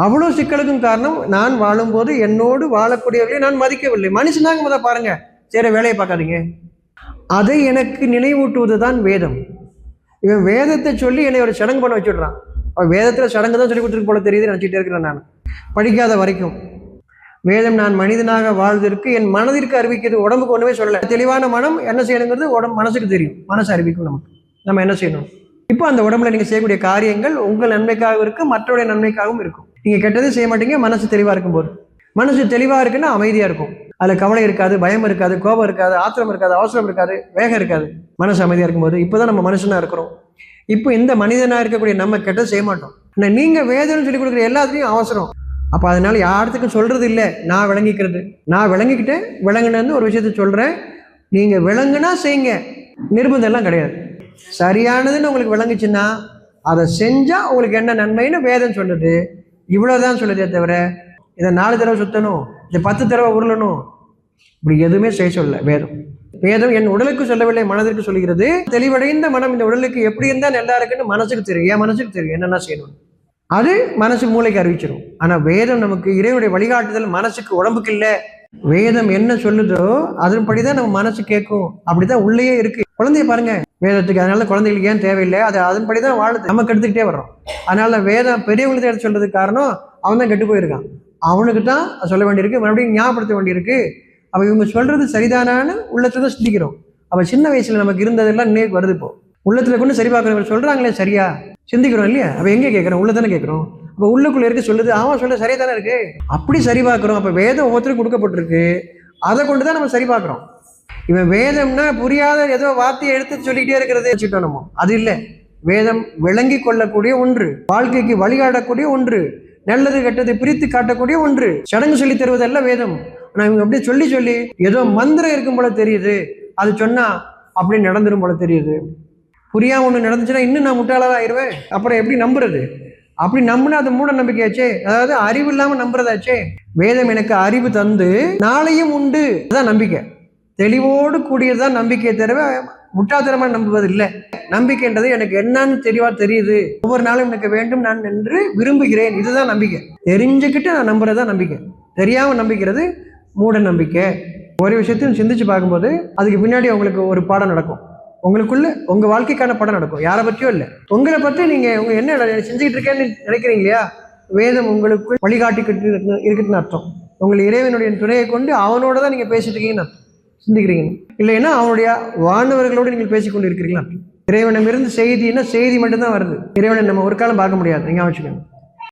அவ்வளோ சிக்கலுக்கும் காரணம் நான் வாழும்போது என்னோடு வாழக்கூடியவர்களை நான் மதிக்கவில்லை. மனுஷனாங்க முதல் பாருங்க, சரி வேலையை பார்க்காதீங்க. அதை எனக்கு நினைவூட்டுவது தான் வேதம். இவன் வேதத்தை சொல்லி என்னை ஒரு சடங்கு பண்ண வச்சுடுறான். அவன் வேதத்தில் சடங்கு தான் சொல்லி கொடுத்துருக்கு போல தெரியுது நினச்சிட்டே இருக்கிறேன் நான் படிக்காத வரைக்கும். வேதம் நான் மனிதனாக வாழ்வதற்கு என் மனதிற்கு அறிவிக்கிறது, உடம்புக்கு ஒன்றுமே சொல்லலை. தெளிவான மனம் என்ன செய்யணுங்கிறது உடம்பு மனசுக்கு தெரியும், மனசு அறிவிக்கும் நமக்கு நம்ம என்ன செய்யணும். இப்போ அந்த உடம்புல நீங்கள் செய்யக்கூடிய காரியங்கள் உங்கள் நன்மைக்காகவும் இருக்கும், மற்றவருடைய நன்மைக்காகவும் இருக்கும். நீங்கள் கெட்டது செய்ய மாட்டீங்க மனசு தெளிவாக இருக்கும்போது. மனசு தெளிவாக இருக்குன்னா அமைதியாக இருக்கும், அதில் கவலை இருக்காது, பயம் இருக்காது, கோபம் இருக்காது, ஆத்திரம் இருக்காது, அவசரம் இருக்காது, வேகம் இருக்காது. மனசு அமைதியாக இருக்கும்போது இப்போ தான் நம்ம மனுஷனாக இருக்கிறோம். இப்போ இந்த மனிதனாக இருக்கக்கூடிய நம்ம கெட்டது செய்ய மாட்டோம். ஆனால் நீங்கள் வேதம்னு சொல்லி கொடுக்குற எல்லாத்துலேயும் அவசரம். அப்போ அதனால யார்த்துக்கும் சொல்கிறது இல்லை, நான் விளங்கிக்கிறது. நான் விளங்கிக்கிட்டேன், விளங்குனு ஒரு விஷயத்த சொல்கிறேன். நீங்கள் விளங்குனா செய்யுங்க, நிர்பந்தம் எல்லாம் கிடையாது. சரியானதுன்னு உங்களுக்கு விளங்குச்சுன்னா அதை செஞ்சால் உங்களுக்கு என்ன நன்மைன்னு வேதம் சொல்லுது. இவ்வளோதான் சொல்லுதே தவிர இதை 4 தடவை சுற்றணும், இதை 10 தடவை உருளணும், இப்படி எதுவுமே செய்ய சொல்லலை வேதம். வேதம் என் உடலுக்கு சொல்லவில்லை, மனதிற்கு சொல்லுகிறது. தெளிவடைந்த மனம் இந்த உடலுக்கு எப்படி இருந்தால் நல்லா இருக்குன்னு மனசுக்கு தெரியும், என் மனசுக்கு தெரியும் என்னென்ன செய்யணும். அது மனசு மூளைக்கு அறிவிச்சிடும். ஆனால் வேதம் நமக்கு இறைவனுடைய வழிகாட்டுதல் மனசுக்கு உடம்புக்கு இல்லை. வேதம் என்ன சொல்லுதோ அதன்படிதான் நம்ம மனசு கேட்கும். அப்படிதான் உள்ளேயே இருக்கு. குழந்தைய பாருங்க வேதத்துக்கு, அதனால குழந்தைகளுக்கு ஏன் தேவையில்லை, அது அதன்படிதான் வாழுது, நமக்கு எடுத்துக்கிட்டே வர்றோம். அதனால வேதம் பெரியவங்களுக்கு எடுத்து சொல்றதுக்கு காரணம் அவன் தான் கெட்டு போயிருக்கான், அவனுக்கு தான் சொல்ல வேண்டியிருக்கு, மறுபடியும் ஞாபகப்படுத்த வேண்டியிருக்கு. அவ இவங்க சொல்றது சரிதானான்னு உள்ளத்துல தான் சிந்திக்கிறோம். அவ சின்ன வயசுல நமக்கு இருந்ததெல்லாம் நினைவுக்கு வருது. இப்போ உள்ளத்துல கொண்டு சரி பார்க்குறவங்க சொல்றாங்களே சரியா சிந்திக்கிறோம் இல்லையா? அவ எங்கே கேட்குறோம், உள்ள தானே கேட்குறோம். அப்போ உள்ளுக்குள்ள இருக்கு சொல்லுது, அவன் சொல்ல சரியா தானே இருக்கு, அப்படி சரி பார்க்குறோம். அப்போ வேதம் ஒவ்வொருத்தரும் கொடுக்கப்பட்டிருக்கு, அதை கொண்டு தான் நம்ம சரி பார்க்குறோம். இவன் வேதம்னா புரியாத ஏதோ வார்த்தையை எடுத்து சொல்லிக்கிட்டே இருக்கிறது வச்சுட்டோம் நம்ம. அது இல்லை, வேதம் விளங்கி கொள்ளக்கூடிய ஒன்று, வாழ்க்கைக்கு வழிகாட்டக்கூடிய ஒன்று, நல்லது கெட்டது பிரித்து காட்டக்கூடிய ஒன்று, சடங்கு சொல்லி தருவதல்ல வேதம். ஆனால் இவங்க அப்படியே சொல்லி சொல்லி ஏதோ மந்திரம் இருக்கும் போல தெரியுது, அது சொன்னா அப்படி நடந்துடும் போல தெரியுது. புரியாம ஒன்று நடந்துச்சுன்னா இன்னும் நான் முட்டாளாக ஆயிடுவேன், அப்புறம் எப்படி நம்புறது? அப்படி நம்பினா அது மூட நம்பிக்கையாச்சே, அதாவது அறிவு இல்லாமல் நம்புறதாச்சே. வேதம் எனக்கு அறிவு தந்து நாளையும் உண்டு, அதுதான் நம்பிக்கை. தெளிவோடு கூடியதுதான் நம்பிக்கையை தவிர முட்டாள்தனமாக நம்புவது இல்லை. நம்பிக்கைன்றது எனக்கு என்னன்னு தெளிவா தெரியுது, ஒவ்வொரு நாளும் எனக்கு வேண்டும் நான் என்று விரும்புகிறேன், இதுதான் நம்பிக்கை. தெரிஞ்சுக்கிட்டு நான் நம்புறதுதான் நம்பிக்கை. தெரியாமல் நம்பிக்கிறது மூட நம்பிக்கை. ஒரு விஷயத்தையும் சிந்திச்சு பார்க்கும்போது அதுக்கு பின்னாடி உங்களுக்கு ஒரு பாடம் நடக்கும், உங்களுக்குள்ள உங்க வாழ்க்கைக்கான படம் நடக்கும். யாரை பற்றியும் இல்லை, உங்களை பற்றி நீங்க உங்க என்ன செஞ்சுக்கிட்டு இருக்கேன்னு நினைக்கிறீங்க இல்லையா? வேதம் உங்களுக்கு வழிகாட்டிக்கிட்டு இருக்குன்னு அர்த்தம். உங்களை இறைவனுடைய துணையை கொண்டு அவனோட தான் நீங்க பேசிட்டு இருக்கீங்கன்னு அர்த்தம், சிந்திக்கிறீங்க. இல்லைன்னா அவனுடைய வானவர்களோடு நீங்கள் பேசிக்கொண்டு இருக்கிறீங்களா? இறைவனிடமிருந்து செய்தின்னா செய்தி மட்டும்தான் வருது, இறைவனை நம்ம ஒரு காலம் பார்க்க முடியாது, நீங்க வச்சுக்கோங்க.